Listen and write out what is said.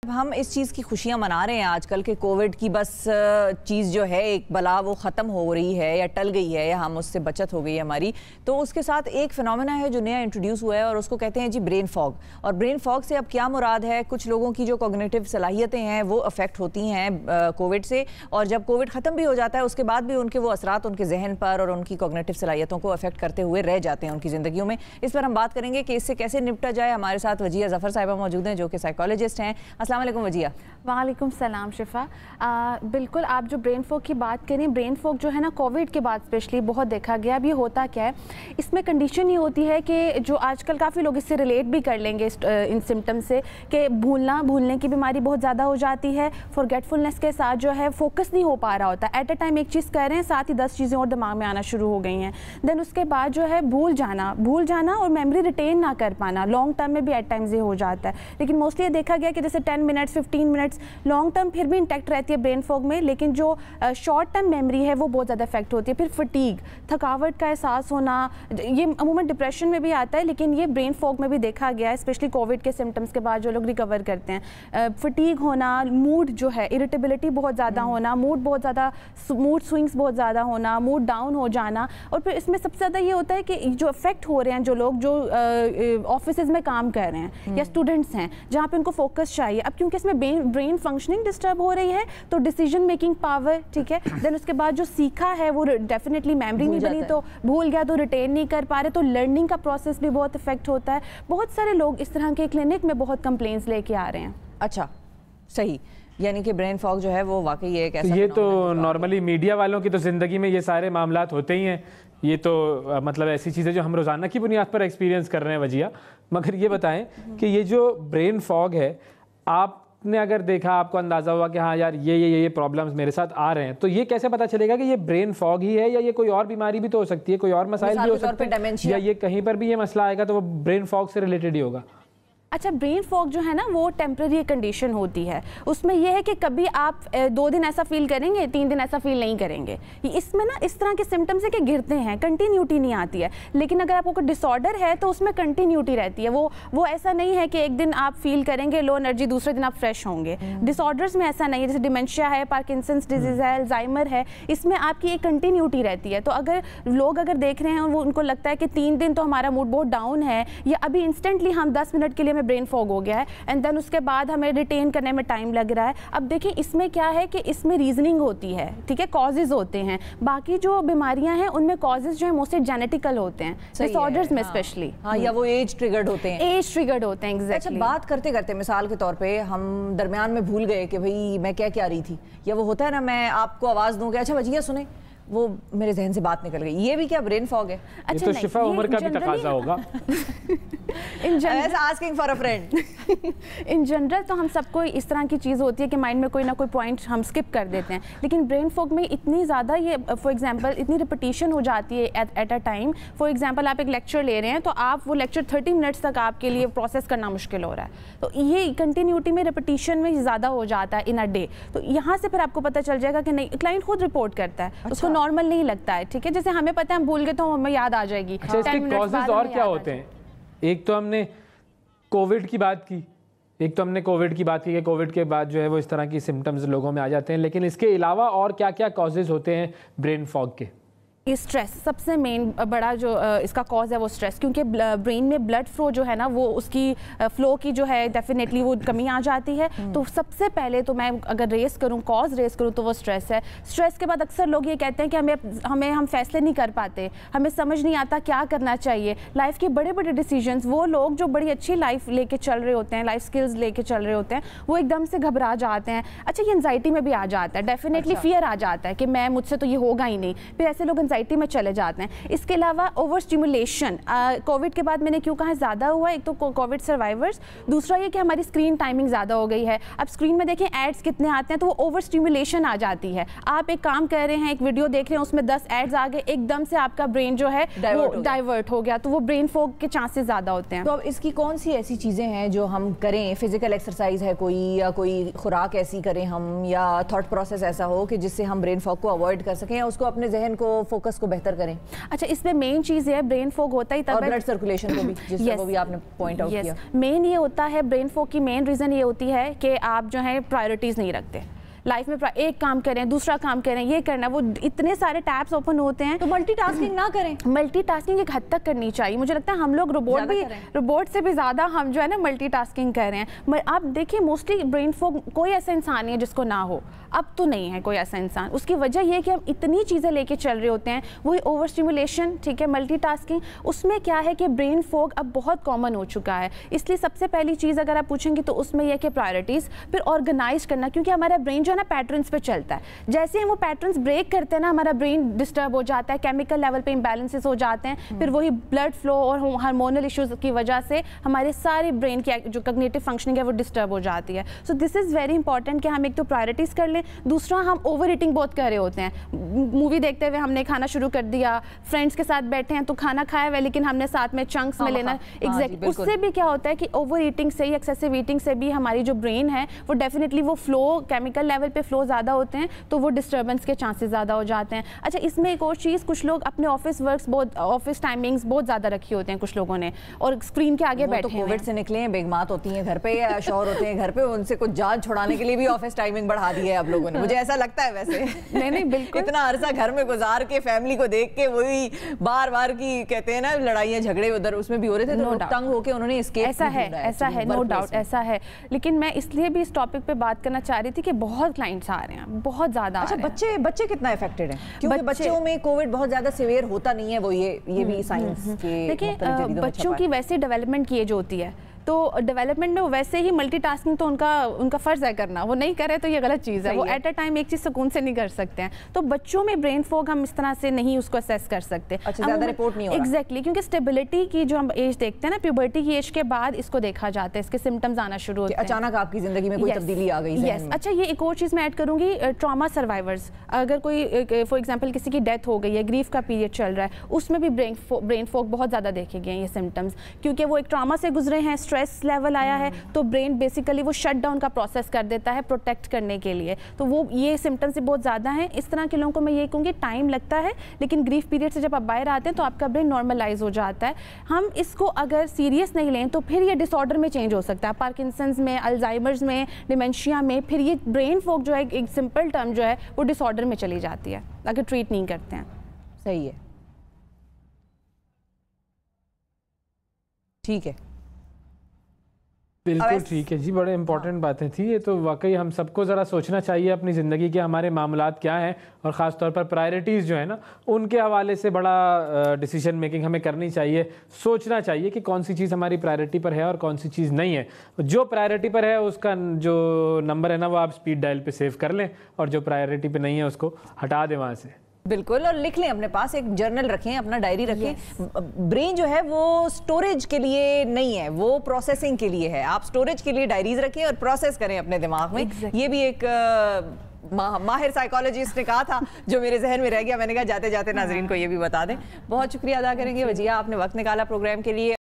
हम इस चीज़ की खुशियां मना रहे हैं आजकल के कोविड की बस चीज़ जो है एक बला वो ख़त्म हो रही है या टल गई है या हम उससे बचत हो गई है हमारी, तो उसके साथ एक फिनोमेना है जो नया इंट्रोड्यूस हुआ है और उसको कहते हैं जी ब्रेन फॉग। और ब्रेन फॉग से अब क्या मुराद है, कुछ लोगों की जो कॉग्निटिव सलाहियतें हैं वो अफेक्ट होती हैं कोविड से, और जब कोविड ख़त्म भी हो जाता है उसके बाद भी उनके वो असरात उनके जहन पर और उनकी कॉग्निटिव सलाहियतों को अफेक्ट करते हुए रह जाते हैं उनकी ज़िंदगियों में। इस पर हम बात करेंगे कि इससे कैसे निपटा जाए। हमारे साथ वजिया ज़फ़र साहिबा मौजूद हैं जो कि साइकोलॉजिस्ट हैं। अस्सलाम वालेकुम वजिया। वालेकुम सलाम शिफा। बिल्कुल, आप जो ब्रेन फॉग की बात करें, ब्रेन फॉग जो है ना कोविड के बाद स्पेशली बहुत देखा गया। अब ये होता क्या है, इसमें कंडीशन ये होती है कि जो आजकल काफ़ी लोग इससे रिलेट भी कर लेंगे इन सिम्टम से कि भूलने की बीमारी बहुत ज़्यादा हो जाती है। फॉरगेटफुलनेस के साथ जो है फोकस नहीं हो पा रहा होता, एट अ टाइम एक चीज़ कर रहे हैं साथ ही 10 चीज़ें और दिमाग में आना शुरू हो गई हैं। देन उसके बाद जो है भूल जाना और मेमोरी रिटेन ना कर पाना, लॉन्ग टर्म में भी एट टाइम्स ये हो जाता है। लेकिन मोस्टली ये देखा गया कि जैसे 10 मिनट्स 15 मिनट्स लॉन्ग टर्म फिर भी इंटैक्ट रहती है ब्रेन फॉग में, लेकिन जो शॉर्ट टर्म मेमोरी है वो बहुत ज़्यादा इफेक्ट होती है। फिर फटीग, थकावट का एहसास होना, ये अमूमन डिप्रेशन में भी आता है लेकिन ये ब्रेन फॉग में भी देखा गया है, स्पेशली कोविड के सिम्टम्स के बाद जो लोग रिकवर करते हैं। फटीग होना, मूड जो है, इरिटेबिलिटी बहुत ज़्यादा होना, मूड स्विंग्स बहुत ज़्यादा होना, मूड डाउन हो जाना। और फिर इसमें सबसे ज़्यादा ये होता है कि जो अफेक्ट हो रहे हैं जो लोग जो ऑफिस में काम कर रहे हैं या स्टूडेंट्स हैं जहाँ पे उनको फोकस चाहिए, अब क्योंकि इसमें ब्रेन फंक्शनिंग डिस्टर्ब हो रही है तो डिसीजन मेकिंग पावर, ठीक है, देन उसके बाद जो सीखा है वो डेफिनेटली मेमोरी नहीं बनी तो भूल गया तो रिटेन नहीं कर पा रहे, तो लर्निंग का प्रोसेस भी बहुत इफेक्ट होता है। बहुत सारे लोग इस तरह के क्लिनिक में बहुत कंप्लेंट्स लेके आ रहे हैं। अच्छा, सही, यानी कि ब्रेन फॉग जो है वो वाकई एक ऐसा ये तो नॉर्मली मीडिया वालों की तो ज़िंदगी में ये सारे मामलात होते ही हैं। ये तो मतलब ऐसी चीज़ें जो हम रोज़ाना की बुनियाद पर एक्सपीरियंस कर रहे हैं वजिया। मगर ये बताएं कि ये जो ब्रेन फॉग है, आपने अगर देखा, आपको अंदाज़ा हुआ कि हाँ यार ये प्रॉब्लम्स मेरे साथ आ रहे हैं, तो ये कैसे पता चलेगा कि ये ब्रेन फॉग ही है या ये कोई और बीमारी भी तो हो सकती है, कोई और मसाइल भी हो सकते हैं, या ये कहीं पर भी ये मसला आएगा तो वो ब्रेन फॉग से रिलेटेड ही होगा? अच्छा, ब्रेन फॉग जो है ना वो टेम्पररी कंडीशन होती है। उसमें यह है कि कभी आप 2 दिन ऐसा फील करेंगे, 3 दिन ऐसा फील नहीं करेंगे। इसमें ना इस तरह के सिम्टम्स है कि गिरते हैं, कंटिन्यूटी नहीं आती है। लेकिन अगर आपको कोई डिसऑर्डर है तो उसमें कंटिन्यूटी रहती है। वो ऐसा नहीं है कि एक दिन आप फील करेंगे लो एनर्जी, दूसरे दिन आप फ्रेश होंगे। डिसऑर्डर्स में ऐसा नहीं है, जैसे डिमेंशिया है, पार्किंसंस डिजीज है, अल्जाइमर है, इसमें आपकी एक कंटिन्यूटी रहती है। तो अगर लोग देख रहे हैं वो उनको लगता है कि 3 दिन तो हमारा मूड बहुत डाउन है या अभी इंस्टेंटली हम 10 मिनट के लिए ब्रेन फॉग हो गया है एंड देन उसके बाद हमें रिटेन करने में टाइम लग रहा है। अब देखिए इसमें क्या है कि इसमें रीजनिंग होती है, ठीक है, कॉजेज होते हैं। बाकी जो बीमारियां हैं उनमें कॉजेज जो है मोस्टली जेनेटिकल होते हैं, डिसऑर्डर्स में स्पेशली। हाँ, या वो एज ट्रिगर्ड होते हैं। एग्जैक्टली। अच्छा, बात करते करते मिसाल के तौर पे हम दरमियान में भूल गए कि भाई मैं क्या रही थी, या वो होता है ना मैं आपको आवाज़ दूं कि अच्छा वजिया सुने, वो मेरे जहन से बात निकल गई, ये भी क्या ब्रेन फॉग है? अच्छा, तो शिफा उम्र का भी तकाजा होगा। इन जनरल तो हम सबको इस तरह की चीज़ होती है कि माइंड में कोई ना कोई पॉइंट हम स्किप कर देते हैं, लेकिन ब्रेन फॉग में इतनी ज़्यादा ये फॉर एग्जांपल इतनी रिपीटिशन हो जाती है at a time. For example आप एक लेक्चर ले रहे हैं तो आप वो लेक्चर 30 मिनट्स तक आपके लिए प्रोसेस करना मुश्किल हो रहा है, तो ये कंटिन्यूटी में रिपीटिशन में ज़्यादा हो जाता है इन अ डे। तो यहाँ से फिर आपको पता चल जाएगा कि नहीं, क्लाइंट खुद रिपोर्ट करता है। अच्छा। उसको नॉर्मल नहीं लगता है, ठीक है, जैसे हमें पता है हम भूल गए तो हमें याद आ जाएगी। अच्छा, इसके कॉजेज और क्या होते हैं? एक तो हमने कोविड की बात की कि कोविड के बाद जो है वो इस तरह की सिम्टम्स लोगों में आ जाते हैं, लेकिन इसके अलावा और क्या क्या कॉजेज होते हैं ब्रेन फॉग के? स्ट्रेस सबसे मेन बड़ा जो इसका कॉज है वो स्ट्रेस, क्योंकि ब्रेन में ब्लड फ्लो जो है ना वो उसकी फ्लो की जो है डेफिनेटली वो कमी आ जाती है। तो सबसे पहले तो मैं अगर कॉज रेस करूँ तो वो स्ट्रेस है। स्ट्रेस के बाद अक्सर लोग ये कहते हैं कि हम फैसले नहीं कर पाते, हमें समझ नहीं आता क्या करना चाहिए, लाइफ के बड़े बड़े डिसीजंस। वो लोग जो बड़ी अच्छी लाइफ लेके चल रहे होते हैं, लाइफ स्किल्स लेके चल रहे होते हैं, वो एकदम से घबरा जाते हैं। अच्छा, ये एंजाइटी में भी आ जाता है, डेफिनेटली फियर आ जाता है कि मुझसे तो ये होगा ही नहीं, फिर ऐसे लोग एंजाइटी में चले जाते हैं। इसके अलावा ओवर स्टिमुलेशन कोविड के बाद मैंने क्यों कहा ज़्यादा हुआ, एक तो कोविड सर्वाइवर्स, दूसरा ये कि हमारी स्क्रीन टाइमिंग ज़्यादा हो गई है। अब स्क्रीन में देखें एड्स कितने आते हैं, तो वो ओवर स्टिमुलेशन आ जाती है। आप एक काम कर रहे हैं, एक वीडियो देख रहे हैं, उसमें 10 एड्स आ गए, एकदम से आपका ब्रेन जो है डाइवर्ट हो गया, तो वो ब्रेन फॉग के चांसेस ज़्यादा होते हैं। तो अब इसकी कौन सी ऐसी चीज़ें हैं जो हम करें? फिजिकल एक्सरसाइज है कोई, या कोई खुराक ऐसी करें हम, या थॉट प्रोसेस ऐसा हो कि जिससे हम ब्रेन फॉग को अवॉइड कर सकें या उसको अपने जहन को फोकस फोकस को बेहतर करें? अच्छा, इसमें मेन चीज़ है ब्रेन फॉग होता ही तब और ब्लड सर्कुलेशन को भी, जिस तरह वो भी आपने पॉइंट आउट किया। मेन ये होता है ब्रेन फॉग की मेन रीज़न ये होती है कि आप जो है प्रायोरिटीज़ नहीं रखते लाइफ में। एक काम करें, दूसरा काम करें, ये करना, वो इतने सारे टैब्स ओपन होते हैं। तो मल्टीटास्किंग ना करें। मल्टीटास्किंग एक हद तक करनी चाहिए। मुझे लगता है हम लोग रोबोट से भी ज़्यादा हम जो है ना मल्टीटास्किंग कर रहे हैं। आप देखिए मोस्टली ब्रेन फॉग कोई ऐसा इंसान नहीं है जिसको ना हो, अब तो नहीं है कोई ऐसा इंसान। उसकी वजह यह है कि हम इतनी चीज़ें लेके चल रहे होते हैं, वही ओवर स्टिमुलेशन, ठीक है, मल्टीटास्किंग, उसमें क्या है कि ब्रेन फॉग अब बहुत कॉमन हो चुका है। इसलिए सबसे पहली चीज़ अगर आप पूछेंगे तो उसमें यह कि प्रायोरिटीज़, फिर ऑर्गेनाइज करना, क्योंकि हमारा ब्रेन जो है ना पैटर्न्स पे चलता है। जैसे हम वो पैटर्न्स ब्रेक करते हैं ना, हमारा ब्रेन डिस्टर्ब हो जाता है, केमिकल लेवल पे इम्बैलेंसेस हो जाते हैं, फिर वही ब्लड फ्लो और हार्मोनल इश्यूज की वजह से हमारे सारे ब्रेन की जो कॉग्निटिव फंक्शनिंग है वो डिस्टर्ब हो जाती है। So this is very important कि हम एक तो प्रायोरिटीज़ कर लें, दूसरा हम ओवर ईटिंग बहुत कर रहे होते हैं। मूवी देखते हुए हमने खाना शुरू कर दिया, फ्रेंड्स के साथ बैठे हैं तो खाना खाया हुआ लेकिन हमने साथ में चंक्स में लेना, एग्जैक्टली। उससे भी क्या होता है कि ओवर ईटिंग से, एक्सेसिव ईटिंग से भी हमारी जो ब्रेन है वो डेफिनेटली वो फ्लो, केमिकल लेवल पे फ्लो ज़्यादा होते हैं तो वो डिस्टर्बेंस के चांसेस ज़्यादा हो जाते हैं। अच्छा, इसमें एक और चीज़, कुछ लोग अपने ऑफिस वर्क्स बहुत, ऑफिस टाइमिंग्स बहुत ज़्यादा रखी होते हैं कुछ लोगों ने, और स्क्रीन के आगे बैठे हैं। कोविड से निकले हैं, बेगमात होती हैं घर पे या शौहर होते हैं घर पे, उनसे कुछ जान छुड़ाने के लिए भी ऑफिस टाइमिंग बढ़ा दी है आप लोगों ने, मुझे ऐसा लगता है। वैसे नहीं बिल्कुल, इतना अरसा घर में गुजार के फैमिली को देख के वही बार बार की कहते हैं ना लड़ाइयाँ झगड़े उधर उसमें भी हो रहे थे, तो तंग होके उन्होंने एस्केप। ऐसा है, नो डाउट ऐसा है। लेकिन मैं इसलिए भी इस टॉपिक पे बात करना चाह रही थी कि बहुत क्लाइंट्स आ रहे हैं, बहुत ज़्यादा। अच्छा, बच्चे कितना इफेक्टेड हैं? क्योंकि बच्चों में कोविड बहुत ज़्यादा सीवियर होता नहीं है, वो ये भी साइंस के। देखिए, बच्चों की वैसे डेवलपमेंट की एज होती है, तो डेवलपमेंट में वैसे ही मल्टीटास्किंग तो उनका फ़र्ज़ है करना, वो नहीं करे तो ये गलत चीज़ है। वो एट अ टाइम एक चीज़ सुकून से नहीं कर सकते हैं। तो बच्चों में ब्रेन फॉग हम इस तरह से नहीं उसको असेस कर सकते। अच्छा, ज़्यादा रिपोर्ट नहीं हो रहा। एग्जैक्टली, क्योंकि स्टेबिलिटी की जो हम एज देखते हैं ना, प्यूबर्टी की एज के बाद इसको देखा जाता है, इसके सिम्टम्स आना शुरू होते हैं। अचानक आपकी ज़िंदगी में कोई तब्दीली आ गई। यस। अच्छा, ये एक और चीज़ मैं ऐड करूँगी, ट्रॉमा सर्वाइवर्स, अगर कोई फॉर एग्जाम्पल किसी की डेथ हो गई है, ग्रीफ का पीरियड चल रहा है, उसमें भी ब्रेन फॉग बहुत ज़्यादा देखे गए हैं ये सिम्टम्स, क्योंकि वो एक ट्रॉमा से गुजरे हैं, स्ट्रेस लेवल आया है, तो ब्रेन बेसिकली वो शट डाउन का प्रोसेस कर देता है प्रोटेक्ट करने के लिए। तो वो ये सिम्टम्स से बहुत ज़्यादा हैं। इस तरह के लोगों को मैं ये कहूँगी टाइम लगता है, लेकिन ग्रीफ पीरियड से जब आप बाहर आते हैं तो आपका ब्रेन नॉर्मलाइज हो जाता है। हम इसको अगर सीरियस नहीं लें तो फिर ये डिसऑर्डर में चेंज हो सकता है, पार्किंसंस में, अल्जाइमर्स में, डिमेंशिया में, फिर ये ब्रेन फॉग जो है एक सिंपल टर्म जो है वो डिसऑर्डर में चली जाती है अगर ट्रीट नहीं करते हैं। सही है, ठीक है, बिल्कुल ठीक है जी। बड़े इंपॉर्टेंट बातें थी ये तो। वाकई हम सबको ज़रा सोचना चाहिए अपनी ज़िंदगी के हमारे मामलात क्या हैं, और ख़ास तौर पर प्रायोरिटीज़ जो है ना उनके हवाले से बड़ा डिसीजन मेकिंग हमें करनी चाहिए। सोचना चाहिए कि कौन सी चीज़ हमारी प्रायोरिटी पर है और कौन सी चीज़ नहीं है। जो प्रायोरिटी पर है उसका जो नंबर है ना वो आप स्पीड डायल पे सेव कर लें, और जो प्रायोरिटी पर नहीं है उसको हटा दें वहाँ से। बिल्कुल, और लिख लें, अपने पास एक जर्नल रखें, अपना डायरी रखें। ब्रेन जो है वो स्टोरेज के लिए नहीं है, वो प्रोसेसिंग के लिए है। आप स्टोरेज के लिए डायरीज रखें और प्रोसेस करें अपने दिमाग में। ये भी एक माहिर साइकोलॉजिस्ट ने कहा था जो मेरे जहन में रह गया, मैंने कहा जाते जाते नाजरीन को ये भी बता दें। बहुत शुक्रिया अदा करेंगे वजिया, आपने वक्त निकाला प्रोग्राम के लिए।